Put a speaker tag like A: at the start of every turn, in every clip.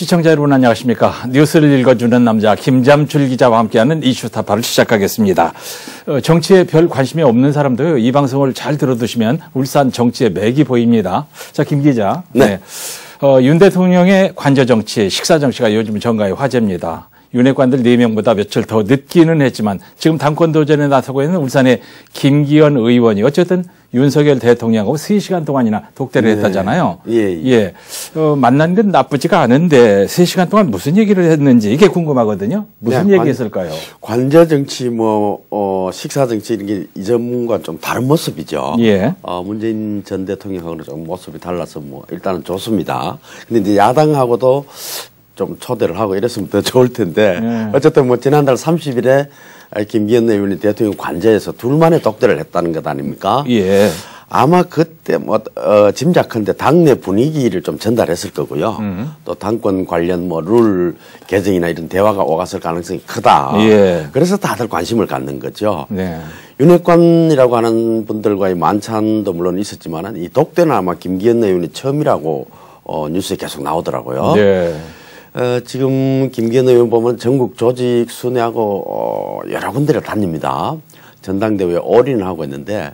A: 시청자 여러분 안녕하십니까. 뉴스를 읽어주는 남자 김잠출 기자와 함께하는 이슈타파를 시작하겠습니다. 정치에 별 관심이 없는 사람도 이 방송을 잘 들어두시면 울산 정치의 맥이 보입니다. 자, 김 기자.
B: 네.
A: 윤 대통령의 관저 정치, 식사 정치가 요즘 정가의 화제입니다. 윤핵관들 4명보다 며칠 더 늦기는 했지만 지금 당권 도전에 나서고 있는 울산의 김기현 의원이 어쨌든 윤석열 대통령하고 3시간 동안이나 독대를 했다잖아요. 예. 만난 건 나쁘지가 않은데 3시간 동안 무슨 얘기를 했는지 이게 궁금하거든요. 무슨 얘기했을까요?
B: 관저 정치, 식사 정치 이런 게 이전과 좀 다른 모습이죠.
A: 예.
B: 문재인 전 대통령하고는 좀 모습이 달라서 일단은 좋습니다. 근데 이제 야당하고도 좀 초대를 하고 이랬으면 더 좋을 텐데 어쨌든 지난달 30일에 김기현 의원이 대통령 관저에서 둘만의 독대를 했다는 것 아닙니까?
A: 예.
B: 아마 그때 짐작컨대 당내 분위기를 좀 전달했을 거고요. 또 당권 관련 룰 개정이나 이런 대화가 오갔을 가능성이 크다.
A: 예.
B: 그래서 다들 관심을 갖는 거죠.
A: 네.
B: 윤핵관이라고 하는 분들과의 만찬도 물론 있었지만 이 독대는 아마 김기현 의원이 처음이라고 뉴스에 계속 나오더라고요.
A: 네.
B: 지금 김기현 의원 보면 전국 조직 순회하고 여러 군데를 다닙니다. 전당대회에 올인을 하고 있는데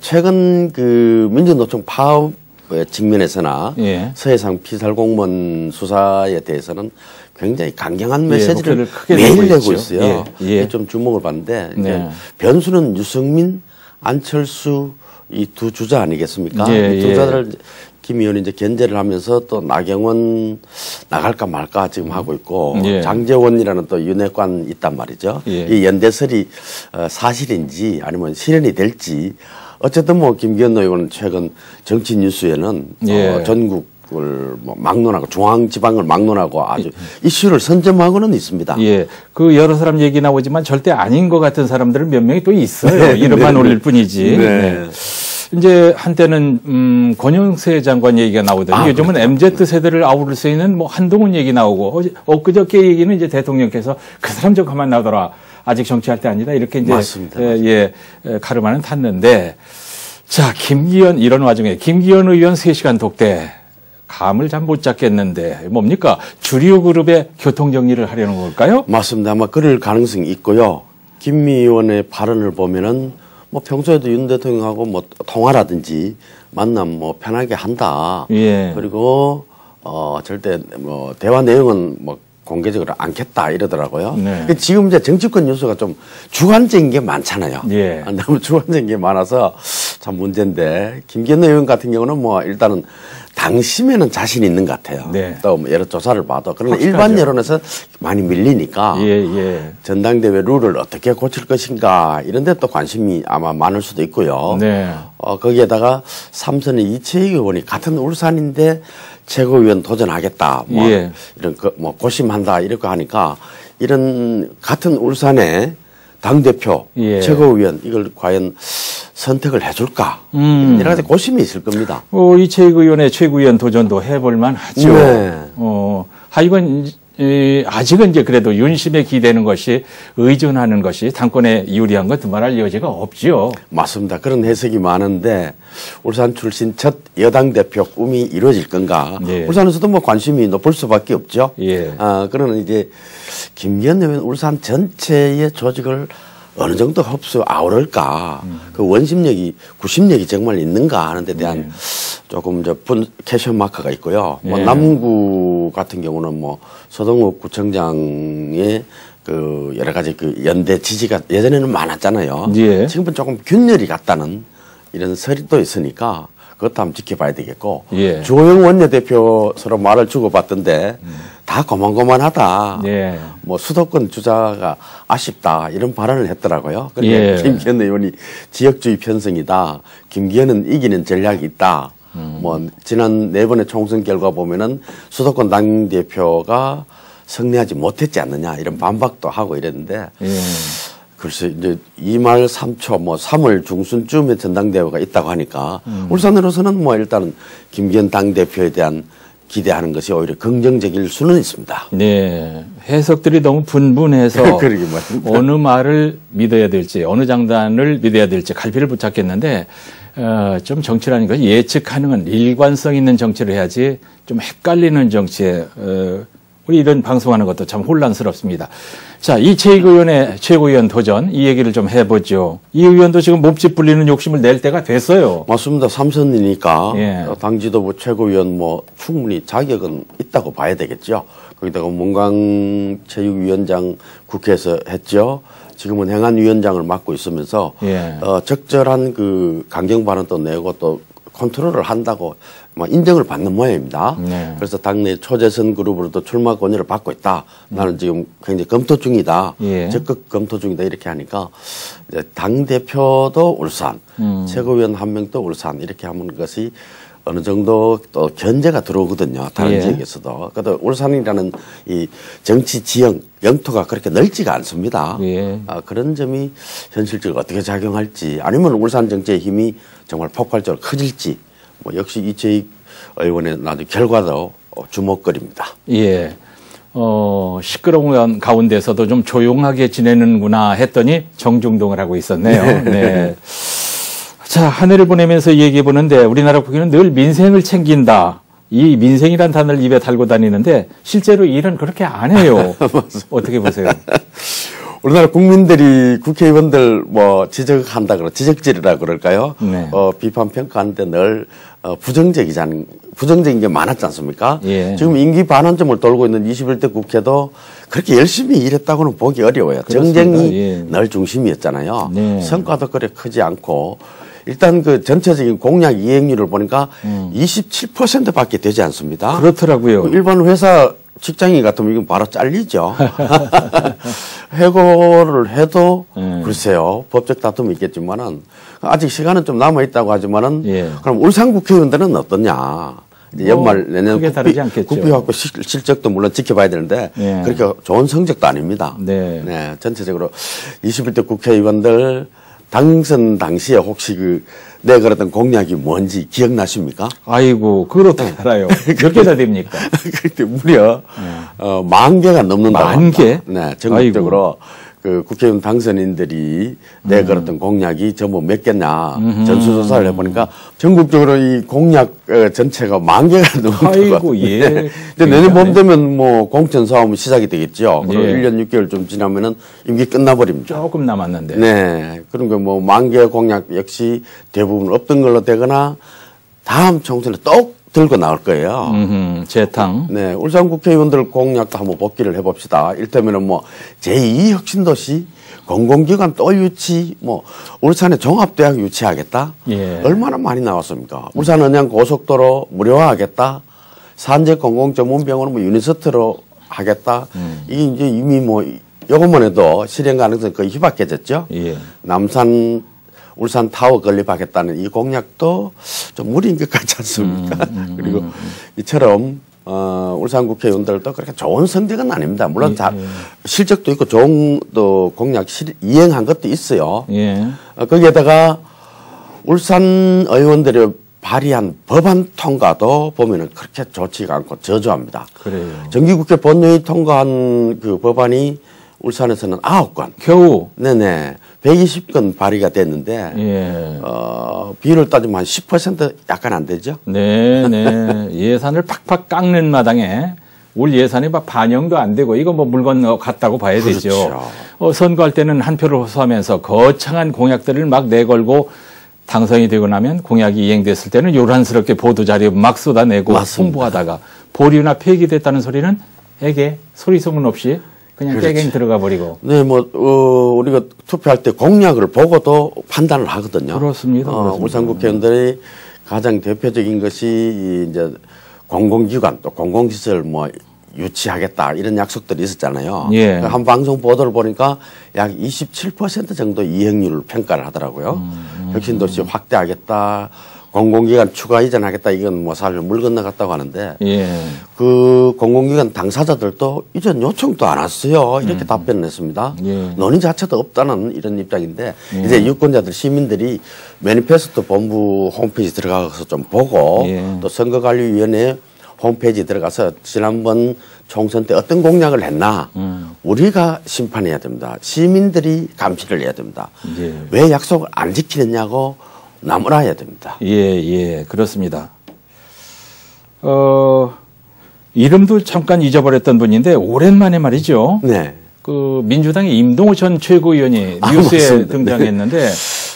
B: 최근 그 민주노총 파업 측면에서나 서해상 피살 공무원 수사에 대해서는 굉장히 강경한 메시지를 매일 내고 있어요. 좀 주목을 받는데 이제 변수는 유승민, 안철수 이 두 주자 아니겠습니까? 이 두 주자들을 김 의원이 이제 견제를 하면서 또 나경원 나갈까 말까 지금 하고 있고 장제원이라는 또 윤핵관 있단 말이죠. 이 연대설이 사실인지 아니면 실현이 될지 어쨌든 김기현 의원은 최근 정치 뉴스에는 전국을 막론하고 중앙지방을 막론하고 아주 이슈를 선점하고는 있습니다.
A: 예, 그 여러 사람 얘기 나오지만 절대 아닌 것 같은 사람들은 몇 명이 또 있어요. 이름만 올릴 뿐이지. 이제 한때는 권영세 장관 얘기가 나오더니 요즘은 MZ 세대를 아우를 수 있는 한동훈 얘기 나오고 엊그저께 얘기는 이제 대통령께서 그 사람 좀 가만 놔둬라. 아직 정치할 때 아니다. 이렇게 이제
B: 맞습니다.
A: 가르마는 탔는데 자, 김기현 이런 와중에 김기현 의원 3시간 독대 감을 잘 못 잡겠는데 뭡니까? 주류 그룹의 교통 정리를 하려는 걸까요?
B: 맞습니다. 아마 그럴 가능성이 있고요. 김 의원의 발언을 보면은 평소에도 윤 대통령하고 통화라든지 만남 편하게 한다. 그리고 절대 대화 내용은 공개적으로 않겠다 이러더라고요. 지금 이제 정치권 뉴스가 좀 주관적인 게 많잖아요. 너무 주관적인 게 많아서 참 문제인데 김기현 의원 같은 경우는 일단은 당심에는 자신 있는 것 같아요. 또 여러 조사를 봐도. 그러나 일반 여론에서 많이 밀리니까 전당대회 룰을 어떻게 고칠 것인가 이런 데 또 관심이 아마 많을 수도 있고요. 거기에다가 삼선의 이채익 의원이 같은 울산인데 최고위원 도전하겠다. 이런 고심한다 이렇게 하니까 이런 같은 울산의 당대표 최고위원 이걸 과연 선택을 해줄까 여러 가지 고심이 있을 겁니다.
A: 이채익 의원의 최고위원 도전도 해볼만 하죠. 하여간 아직은 이제 그래도 윤심에 기대는 것이 의존하는 것이 당권에 유리한 건 두말할 여지가 없죠. 맞습니다.
B: 그런 해석이 많은데 울산 출신 첫 여당 대표 꿈이 이루어질 건가? 울산에서도 관심이 높을 수밖에 없죠. 그러나 이제 김기현 의원 울산 전체의 조직을 어느 정도 흡수 아우를까? 그 원심력이 구심력이 정말 있는가 하는 데 대한 조금 캐션 마크가 있고요. 남구 같은 경우는 서동욱 구청장의 그 여러 가지 그 연대 지지가 예전에는 많았잖아요. 지금은 조금 균열이 같다는 이런 설이 또 있으니까 그것도 한번 지켜봐야 되겠고. 주호영 원내대표 서로 말을 주고받던데 다 고만고만하다. 수도권 주자가 아쉽다. 이런 발언을 했더라고요. 그러니까 김기현 의원이 지역주의 편성이다. 김기현은 이기는 전략이 있다. 지난 4번의 총선 결과 보면은 수도권 당대표가 승리하지 못했지 않느냐. 이런 반박도 하고 이랬는데. 글쎄, 이제 2말 3초, 3월 중순쯤에 전당대회가 있다고 하니까, 울산으로서는 일단은 김기현 당대표에 대한 기대하는 것이 오히려 긍정적일 수는 있습니다.
A: 해석들이 너무 분분해서 어느 말을 믿어야 될지, 어느 장단을 믿어야 될지 갈피를 붙잡겠는데, 좀 정치라는 것이 예측 가능한 일관성 있는 정치를 해야지 좀 헷갈리는 정치에 우리 이런 방송하는 것도 참 혼란스럽습니다. 자, 이채익 의원의 최고위원 도전 이 얘기를 좀 해보죠. 이 의원도 지금 몸집 불리는 욕심을 낼 때가 됐어요.
B: 맞습니다. 3선이니까
A: 예.
B: 당 지도부 최고위원 뭐 충분히 자격은 있다고 봐야 되겠죠. 거기다가 문광 체육위원장 국회에서 했죠. 지금은 행안위원장을 맡고 있으면서
A: 예.
B: 적절한 그 강경 발언도 내고 또 컨트롤을 한다고 인정을 받는 모양입니다.
A: 네.
B: 그래서 당내 초재선 그룹으로도 출마 권유를 받고 있다. 나는 지금 굉장히 검토 중이다.
A: 예.
B: 적극 검토 중이다. 이렇게 하니까 이제 당 대표도 울산, 최고위원 한 명도 울산 이렇게 하는 것이 어느 정도 또 견제가 들어오거든요. 다른
A: 예.
B: 지역에서도. 그래도 울산이라는 이 정치 지형, 영토가 그렇게 넓지가 않습니다.
A: 예.
B: 그런 점이 현실적으로 어떻게 작용할지 아니면 울산 정치의 힘이 정말 폭발적으로 커질지 뭐 역시 이채익 의원의 나중에 결과도 주목거리입니다.
A: 예. 시끄러운 가운데서도 좀 조용하게 지내는구나 했더니 정중동을 하고 있었네요. 네. 자, 한 해를 보내면서 얘기해 보는데 우리나라 국회는 늘 민생을 챙긴다. 이 민생이란 단어를 입에 달고 다니는데 실제로 일은 그렇게 안 해요. 어떻게 보세요?
B: 우리나라 국민들이 국회의원들 뭐 지적한다 그러 지적질이라 그럴까요?
A: 네.
B: 비판 평가하는데 늘 부정적인 게 많았지 않습니까?
A: 예.
B: 지금 임기 반환점을 돌고 있는 21대 국회도 그렇게 열심히 일했다고는 보기 어려워요.
A: 그렇습니다.
B: 정쟁이
A: 예.
B: 늘 중심이었잖아요.
A: 네.
B: 성과도 그래 크지 않고 일단 그 전체적인 공약 이행률을 보니까 27%밖에 되지 않습니다.
A: 그렇더라고요.
B: 일반 회사 직장인 같으면 이건 바로 잘리죠. 해고를 해도 글쎄요. 법적 다툼이 있겠지만은 아직 시간은 좀 남아 있다고 하지만은
A: 예.
B: 그럼 울산 국회의원들은 어떠냐? 이제 연말 내년 국비확보 실적도 물론 지켜봐야 되는데
A: 예.
B: 그렇게 좋은 성적도 아닙니다.
A: 네.
B: 네, 전체적으로 21대 국회의원들 당선 당시에 혹시 내걸었던 공약이 뭔지 기억나십니까?
A: 아이고, 그걸 어떻게 알아요? 몇 개나 됩니까?
B: 그때 무려 10,000개가 넘는다고 합니다.
A: 10,000개?
B: 네, 전국적으로 그 국회의원 당선인들이 내걸었던 공약이 전부 몇 개냐 전수조사를 해보니까 전국적으로 이 공약 전체가 10,000개가 넘는다고.
A: 아이고, 예.
B: 네. 내년 봄 되면 뭐 공천 사업은 시작이 되겠죠. 그리고
A: 예.
B: 1년 6개월 좀 지나면은 임기 끝나버립니다.
A: 조금 남았는데.
B: 네. 그런 거 뭐 10,000개 공약 역시 대부분 없던 걸로 되거나 다음 총선에 또 들고 나올 거예요.
A: 재탕.
B: 네. 울산 국회의원들 공약도 한번 복기를 해봅시다. 일테면은 뭐 제2혁신도시, 공공기관 또 유치, 뭐 울산에 종합대학 유치하겠다.
A: 예.
B: 얼마나 많이 나왔습니까? 울산 언양 고속도로 무료화하겠다. 산재 공공전문병원은 뭐 유니서트로 하겠다. 이게 이제 이미 뭐 요것만 해도 실현 가능성이 거의 희박해졌죠.
A: 예.
B: 남산 울산 타워 건립하겠다는 이 공약도 좀 무리인 것 같지 않습니까? 그리고 이처럼 울산 국회의원들도 그렇게 좋은 성적은 아닙니다. 물론 실적도 있고 좋은 또 공약 이행한 것도 있어요.
A: 예.
B: 거기에다가 울산 의원들이 발의한 법안 통과도 보면은 그렇게 좋지가 않고 저조합니다.
A: 그래요.
B: 정기국회 본회의 통과한 그 법안이 울산에서는 9건.
A: 겨우.
B: 네네. 120건 발의가 됐는데,
A: 예.
B: 비율을 따지면 한 10% 약간 안 되죠?
A: 네네. 예산을 팍팍 깎는 마당에 올 예산이 막 반영도 안 되고 이거 뭐 물건 같다고 봐야 되죠.
B: 그렇죠.
A: 선거할 때는 한 표를 호소하면서 거창한 공약들을 막 내걸고 당선이 되고 나면 공약이 이행됐을 때는 요란스럽게 보도자료 막 쏟아내고 맞습니다. 홍보하다가 보류나 폐기됐다는 소리는 에게 소리 소문 없이 그냥
B: 그렇지.
A: 깨갱 들어가 버리고.
B: 네, 뭐, 우리가 투표할 때 공약을 보고도 판단을 하거든요.
A: 그렇습니다.
B: 울산 국회의원들이 가장 대표적인 것이 이제 공공기관 또 공공시설 뭐 유치하겠다 이런 약속들이 있었잖아요.
A: 예.
B: 한 방송 보도를 보니까 약 27% 정도 이행률을 평가를 하더라고요. 혁신도시 확대하겠다. 공공기관 추가 이전하겠다. 이건 뭐 사실 물 건너갔다고 하는데
A: 예.
B: 그 공공기관 당사자들도 이전 요청도 안 왔어요. 이렇게 답변을 했습니다.
A: 예.
B: 논의 자체도 없다는 이런 입장인데 이제 유권자들 시민들이 매니페스토 본부 홈페이지 들어가서 좀 보고 또 선거관리위원회 홈페이지 들어가서 지난번 총선 때 어떤 공약을 했나 우리가 심판해야 됩니다. 시민들이 감시를 해야 됩니다. 왜 약속을 안 지키느냐고 남으라야 됩니다.
A: 예, 그렇습니다. 이름도 잠깐 잊어버렸던 분인데 오랜만에 말이죠.
B: 네.
A: 그 민주당의 임동호 전 최고위원이 뉴스에 맞습니다. 등장했는데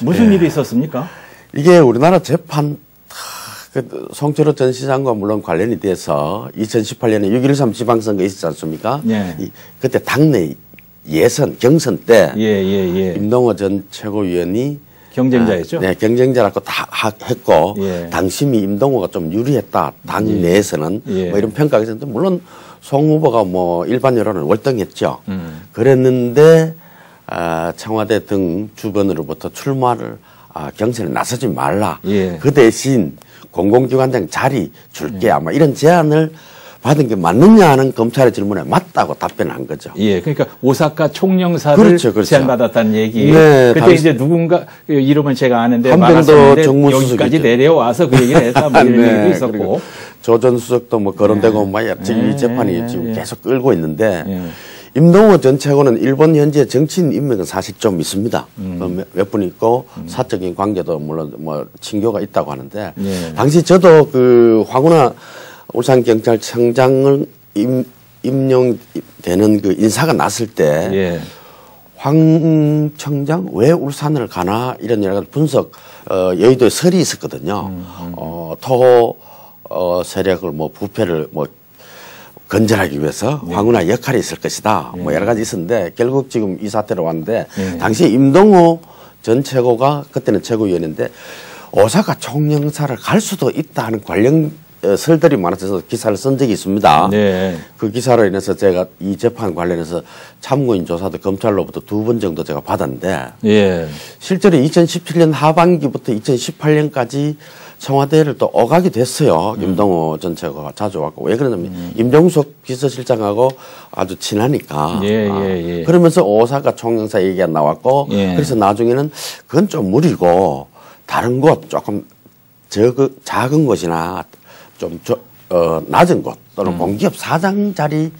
A: 무슨 일이 있었습니까?
B: 이게 우리나라 재판 송철호 전 시장과 물론 관련이 돼서 2018년에 6.13 지방선거 있었지 않습니까?
A: 네.
B: 그때 당내 예선 경선 때 임동호 전 최고위원이
A: 경쟁자였죠?
B: 네, 경쟁자라고 다 했고 당심이 임동호가 좀 유리했다. 당 내에서는 뭐 이런 평가가 있었는데 물론 송 후보가 뭐 일반 여론은 월등했죠. 그랬는데 청와대 등 주변으로부터 출마를 경선에 나서지 말라. 그 대신 공공기관장 자리 줄게 아마 이런 제안을 받은 게 맞느냐 하는 검찰의 질문에 맞다고 답변한 거죠.
A: 예, 그러니까 오사카 총영사를
B: 그렇죠.
A: 제안받았다는 얘기.
B: 네,
A: 그때 이제 누군가 이름은 제가 아는데
B: 한병도 정무수석이죠.
A: 여기까지 내려와서 그 얘기를 했다 뭐 이런 얘기도 있었고.
B: 조 전 수석도 뭐 거론되고 뭐 이 재판이 지금 계속 끌고 있는데 임동호 전 최고는 일본 현재 정치인 인맥은 사실 좀 있습니다. 몇 분 있고 사적인 관계도 물론 뭐 친교가 있다고 하는데 당시 저도 그 황운하 울산경찰청장을 임용되는 그 인사가 났을 때 황 청장 왜 울산을 가나 이런 여러 가지 분석 여의도에 설이 있었거든요. 토호 세력을 뭐 부패를 뭐 건절하기 위해서 황운하 역할이 있을 것이다. 뭐 여러 가지 있었는데 결국 지금 이 사태로 왔는데 당시 임동호 전 최고가 그때는 최고위원인데 오사카 총영사를 갈 수도 있다 하는 관련 설들이 많아서 기사를 쓴 적이 있습니다. 그 기사로 인해서 제가 이 재판 관련해서 참고인 조사도 검찰로부터 2번 정도 제가 받았는데 실제로 2017년 하반기부터 2018년까지 청와대를 또 오가게 됐어요. 임동호 전 최고가 자주 왔고. 왜 그러냐면 임종석 비서실장하고 아주 친하니까. 그러면서 오사카 총영사 얘기가 나왔고 그래서 나중에는 그건 좀 무리고 다른 곳 조금 작은 곳이나 좀 낮은 곳 또는 공기업 사장 자리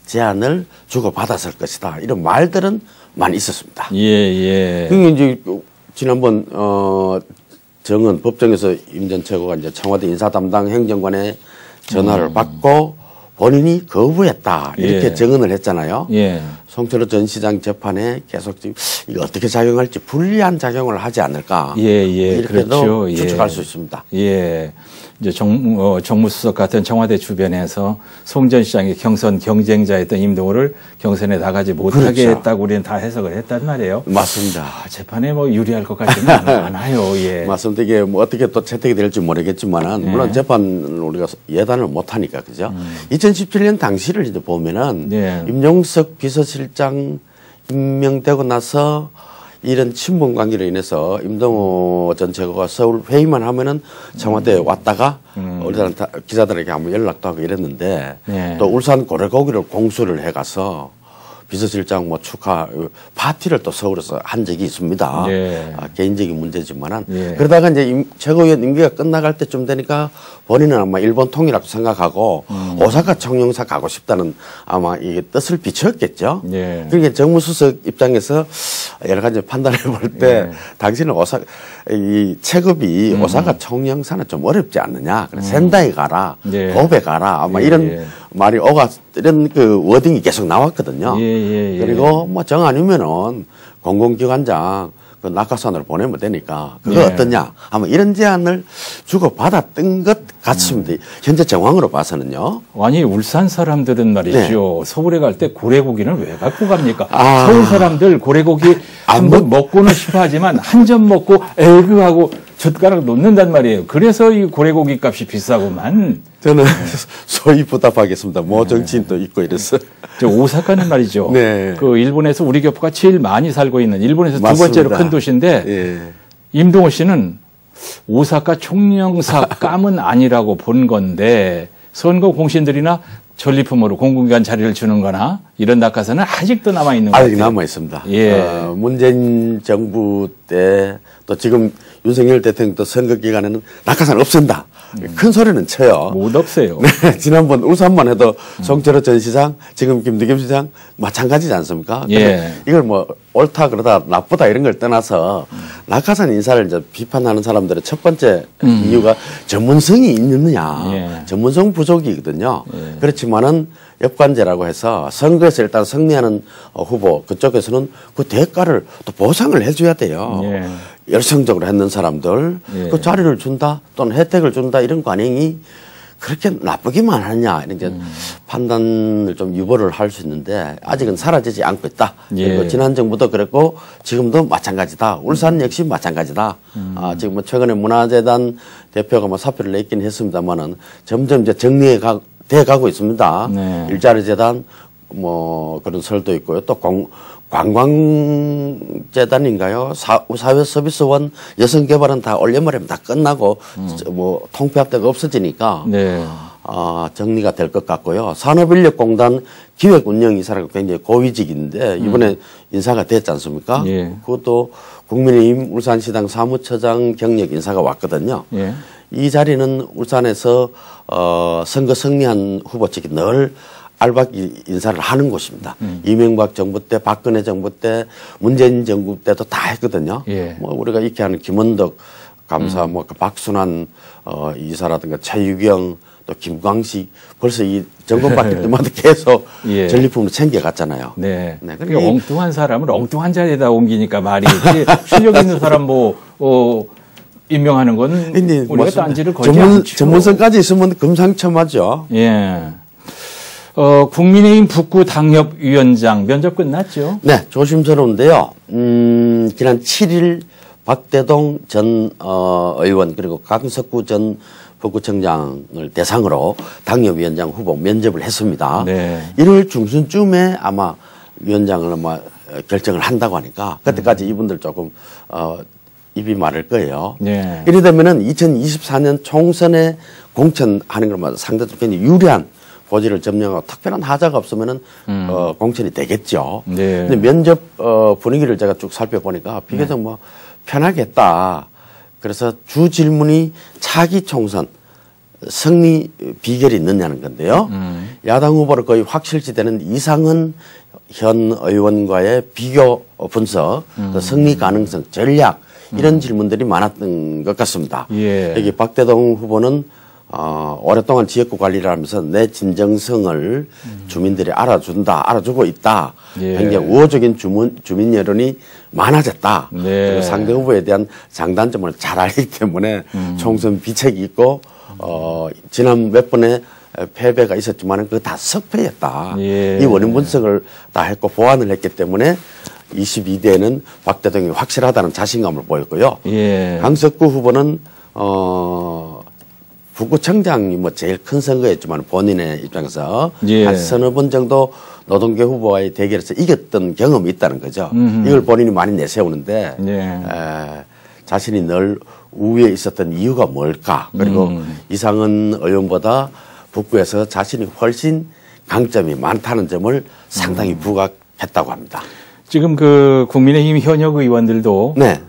B: 제안을 주고받았을 것이다. 이런 말들은 많이 있었습니다. 그게 이제 지난번 정은 법정에서 임 전 최고가 이제 청와대 인사 담당 행정관의 전화를 받고 본인이 거부했다. 이렇게 정언을 했잖아요. 송철호 전 시장 재판에 계속 지금 이거 어떻게 작용할지 불리한 작용을 하지 않을까. 이렇게도 그렇죠. 추측할 수 있습니다.
A: 이제 정무수석 같은 청와대 주변에서 송 전 시장의 경선 경쟁자였던 임동호를 경선에 나가지 못하게 했다고 우리는 다 해석을 했단 말이에요.
B: 맞습니다.
A: 재판에 뭐 유리할 것 같지는 않아요.
B: 맞습니다. 이게 뭐 어떻게 또 채택이 될지 모르겠지만은 물론 재판을 우리가 예단을 못하니까 그죠. 2017년 당시를 이제 보면은 임종석 비서실장 임명되고 나서 이런 친분 관계로 인해서 임동호 전 최고가 서울 회의만 하면은 청와대에 왔다가 우리들은 기자들에게 한번 연락도 하고 이랬는데 또 울산 고래고기를 공수를 해가서 비서실장 뭐 축하 파티를 또 서울에서 한 적이 있습니다. 개인적인 문제지만은 그러다가 이제 최고위원 임기가 끝나갈 때쯤 되니까 본인은 아마 일본 통일학도 생각하고 오사카 총영사 가고 싶다는 아마 이게 뜻을 비추었겠죠. 그러니까 정무수석 입장에서 여러 가지 판단해 볼 때 당신은 이 체급이 오사카 총영사는 좀 어렵지 않느냐. 센다이 가라, 고베 가라. 아마 이런 말이 이런 그 워딩이 계속 나왔거든요. 그리고 뭐 정 아니면은 공공기관장 그 낙하산으로 보내면 되니까 그거 어떠냐 아마 이런 제안을 주고받았던 것 같습니다. 현재 정황으로 봐서는요.
A: 아니 울산 사람들은 말이죠. 서울에 갈 때 고래고기는 왜 갖고 갑니까? 서울 사람들 고래고기 한번 먹고는 싶어하지만 한 점 먹고 에그하고 젓가락 놓는단 말이에요. 그래서 이 고래고기 값이 비싸고만.
B: 저는 소위 부답하겠습니다. 뭐 정치인도 있고 이래서.
A: 저 오사카는 말이죠. 그 일본에서 우리 교포가 제일 많이 살고 있는 일본에서 두 번째로 큰 도시인데 임동호 씨는 오사카 총영사 감은 아니라고 본 건데 선거 공신들이나 전리품으로 공공기관 자리를 주는 거나 이런 낙하산은 아직도 남아있는 거예요.
B: 아직 남아있습니다. 문재인 정부 때 또 지금 윤석열 대통령도 선거 기간에는 낙하산 없앤다. 큰 소리는 쳐요.
A: 못 없어요.
B: 네, 지난번 울산만 해도 송철호 전 시장, 지금 김득겸 시장 마찬가지지 않습니까?
A: 예.
B: 이걸 뭐 옳다 그러다 나쁘다 이런 걸 떠나서 낙하산 인사를 이제 비판하는 사람들의 첫 번째 이유가 전문성이 있느냐,
A: 예.
B: 전문성 부족이거든요.
A: 예.
B: 그렇지만은 역관제라고 해서 선거에서 일단 승리하는 후보 그쪽에서는 그 대가를 또 보상을 해줘야 돼요.
A: 예.
B: 열성적으로 했는 사람들
A: 예.
B: 그 자리를 준다 또는 혜택을 준다 이런 관행이 그렇게 나쁘기만 하냐 이렇게 판단을 좀 유보를 할 수 있는데 아직은 사라지지 않고 있다.
A: 예.
B: 그리고 지난 정부도 그랬고 지금도 마찬가지다. 울산 역시 마찬가지다. 지금 뭐 최근에 문화재단 대표가 뭐 사표를 냈긴 했습니다만은 점점 이제 돼 가고 있습니다.
A: 네.
B: 일자리 재단 뭐 그런 설도 있고요. 또 관광재단인가요? 사회 서비스원 여성 개발은 다 올려버리면 다 끝나고 뭐 통폐합대가 없어지니까
A: 네.
B: 정리가 될 것 같고요. 산업인력공단 기획운영이사라고 굉장히 고위직인데 이번에 인사가 됐지 않습니까?
A: 예.
B: 그것도 국민의힘 울산시당 사무처장 경력 인사가 왔거든요.
A: 예.
B: 이 자리는 울산에서 선거 승리한 후보 측이 늘 알박이 인사를 하는 곳입니다. 이명박 정부 때, 박근혜 정부 때, 문재인 정부 때도 다 했거든요.
A: 예.
B: 뭐 우리가 익히 아는 김원덕 감사, 뭐 그 박순환 이사라든가 최유경 또 김광식 벌써 이 정권 바뀔 때마다 계속
A: 예.
B: 전리품을 챙겨갔잖아요.
A: 네.
B: 네.
A: 그러니까 엉뚱한 사람을 엉뚱한 자리에다 옮기니까 말이지 실력 있는 사람 임명하는 건 우리가 딴지를 걸지 않죠.
B: 전문성까지 있으면 금상첨화죠.
A: 예. 국민의힘 북구 당협위원장 면접 끝났죠?
B: 네, 조심스러운데요. 지난 7일 박대동 전 의원 그리고 강석구 전 북구청장을 대상으로 당협위원장 후보 면접을 했습니다.
A: 네.
B: 1월 중순쯤에 아마 위원장을 아마 결정을 한다고 하니까 그때까지 이분들 조금 입이 마를 거예요.
A: 네.
B: 이래 되면은 2024년 총선에 공천하는 것만 상대적으로 굉장히 유리한 고지를 점령하고 특별한 하자가 없으면은 공천이 되겠죠.
A: 네.
B: 근데 면접 분위기를 제가 쭉 살펴보니까 비교적 뭐 편하게 했다. 그래서 주 질문이 차기 총선 승리 비결이 있느냐는 건데요. 야당 후보로 거의 확실시되는 이상은 현 의원과의 비교 분석, 승리 가능성, 전략 이런 질문들이 많았던 것 같습니다.
A: 예.
B: 여기 박대동 후보는 오랫동안 지역구 관리를 하면서 내 진정성을 주민들이 알아주고 있다.
A: 예.
B: 굉장히 우호적인 주민 여론이 많아졌다.
A: 네.
B: 그리고 상대 후보에 대한 장단점을 잘 알기 때문에 총선 비책이 있고 지난 몇 번의 패배가 있었지만 그거 다 석패였다.
A: 예.
B: 이 원인 분석을 다 했고 보완을 했기 때문에 22대에는 박대동이 확실하다는 자신감을 보였고요.
A: 예.
B: 강석구 후보는 북구청장이 뭐 제일 큰 선거였지만 본인의 입장에서
A: 예.
B: 한 서너 번 정도 노동계 후보와의 대결에서 이겼던 경험이 있다는 거죠. 이걸 본인이 많이 내세우는데
A: 예.
B: 자신이 늘 우위에 있었던 이유가 뭘까? 그리고 이상은 의원보다 북구에서 자신이 훨씬 강점이 많다는 점을 상당히 부각했다고 합니다.
A: 지금 그 국민의힘 현역 의원들도
B: 네.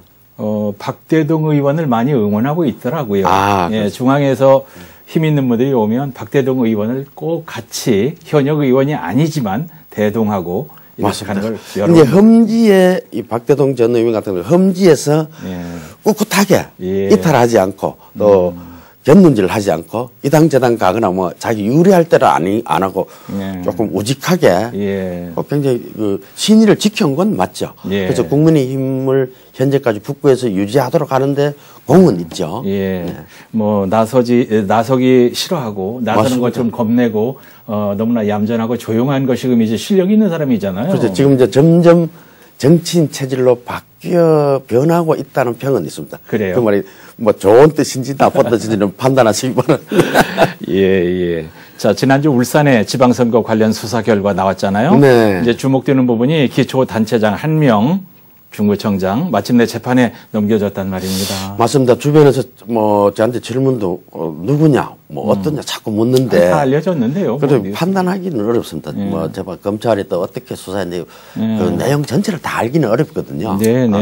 A: 박대동 의원을 많이 응원하고 있더라고요.
B: 예,
A: 중앙에서 힘 있는 분들이 오면 박대동 의원을 꼭 같이 현역 의원이 아니지만 대동하고 이렇게 하는 걸 여러
B: 이제 험지에 이 박대동 전 의원 같은 경우 험지에서 꿋꿋하게 이탈하지 않고 또 견눈질을 하지 않고 이당 저당 가거나 뭐 자기 유리할 때를 안 하고 조금 우직하게 굉장히 그 신의를 지켜온 건 맞죠. 그래서 국민의힘을 현재까지 북구에서 유지하도록 하는데 공은 있죠.
A: 뭐 나서기 싫어하고 나서는 것 좀 겁내고 너무나 얌전하고 조용한 것이 이제 실력 있는 사람이잖아요.
B: 그렇죠. 지금 이제 점점 정치인 체질로 변하고 있다는 평은 있습니다.
A: 그래요.
B: 그 말이 뭐 좋은 뜻인지 나쁜 뜻인지는 판단하시기 바랍니다.
A: 예. 자, 지난주 울산에 지방선거 관련 수사 결과 나왔잖아요.
B: 네.
A: 이제 주목되는 부분이 기초단체장 1명, 중구청장 마침내 재판에 넘겨졌단 말입니다.
B: 맞습니다. 주변에서 뭐 저한테 질문도 누구냐, 뭐 어떠냐 자꾸 묻는데
A: 다 알려졌는데요.
B: 그래
A: 뭐.
B: 판단하기는 어렵습니다. 뭐 제발 검찰이 또 어떻게 수사했는데 그 내용 전체를 다 알기는 어렵거든요.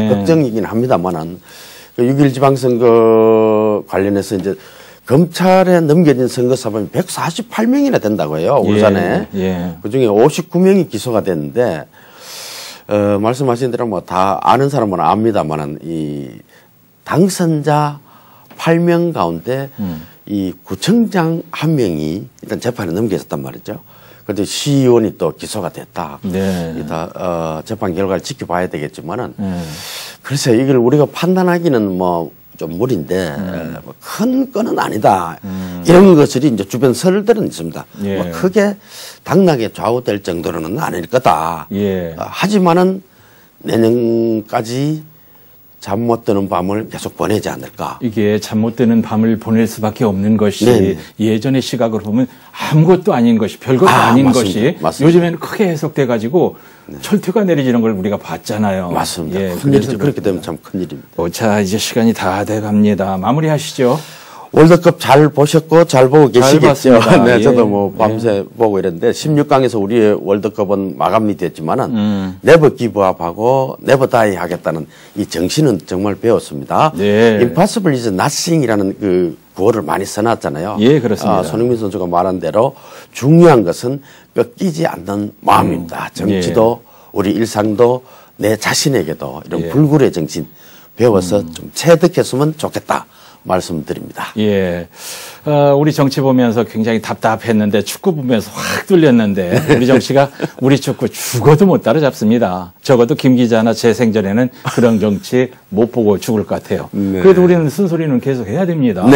B: 걱정이긴 합니다만은 그 6.1 지방선거 관련해서 이제 검찰에 넘겨진 선거사범이 148명이나 된다고 해요. 울산에. 그중에 59명이 기소가 됐는데 말씀하신 대로 뭐 다 아는 사람은 압니다만은 이 당선자 8명 가운데 이 구청장 1명이 일단 재판에 넘겨졌단 말이죠. 그런데 시의원이 또 기소가 됐다. 이따 재판 결과를 지켜봐야 되겠지만은 글쎄 이걸 우리가 판단하기는 뭐 좀 무리인데 뭐 큰 건은 아니다. 이런 것들이 이제 주변 설들은 있습니다. 뭐 크게 당락에 좌우될 정도로는 아닐 거다. 하지만은 내년까지 잠 못 드는 밤을 계속 보내지 않을까.
A: 이게 잠 못 드는 밤을 보낼 수밖에 없는 것이 예전의 시각으로 보면 아무것도 아닌 것이 별것도 아닌
B: 맞습니다.
A: 것이 요즘에는 크게 해석돼 가지고 철퇴가 내려지는 걸 우리가 봤잖아요.
B: 맞습니다. 큰일이죠. 그렇게 되면 참 큰일입니다.
A: 자, 이제 시간이 다 돼 갑니다. 마무리하시죠.
B: 월드컵 잘 보셨고 잘 보고 계시겠죠.
A: 네,
B: 저도 뭐 밤새 보고 이랬는데 16강에서 우리의 월드컵은 마감이 됐지만은 네버 기브업하고 네버 다이 하겠다는 이 정신은 정말 배웠습니다. Impossible is nothing이라는 그 구호를 많이 써놨잖아요.
A: 그렇습니다.
B: 손흥민 선수가 말한 대로 중요한 것은 꺾이지 않는 마음입니다. 정치도 우리 일상도 내 자신에게도 이런 불굴의 정신 배워서 좀 체득했으면 좋겠다. 말씀드립니다.
A: 우리 정치 보면서 굉장히 답답했는데 축구 보면서 확 뚫렸는데 우리 정치가 우리 축구 죽어도 못 따라잡습니다. 적어도 김 기자나 제 생전에는 그런 정치 못 보고 죽을 것 같아요. 그래도 우리는 쓴소리는 계속 해야 됩니다.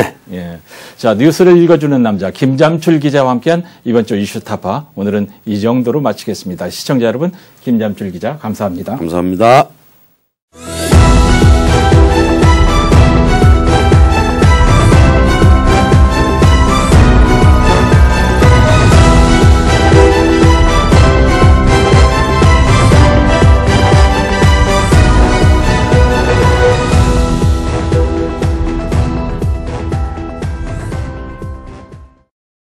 A: 자, 뉴스를 읽어주는 남자 김잠출 기자와 함께한 이번 주 이슈 타파 오늘은 이 정도로 마치겠습니다. 시청자 여러분, 김잠출 기자 감사합니다.
B: 감사합니다.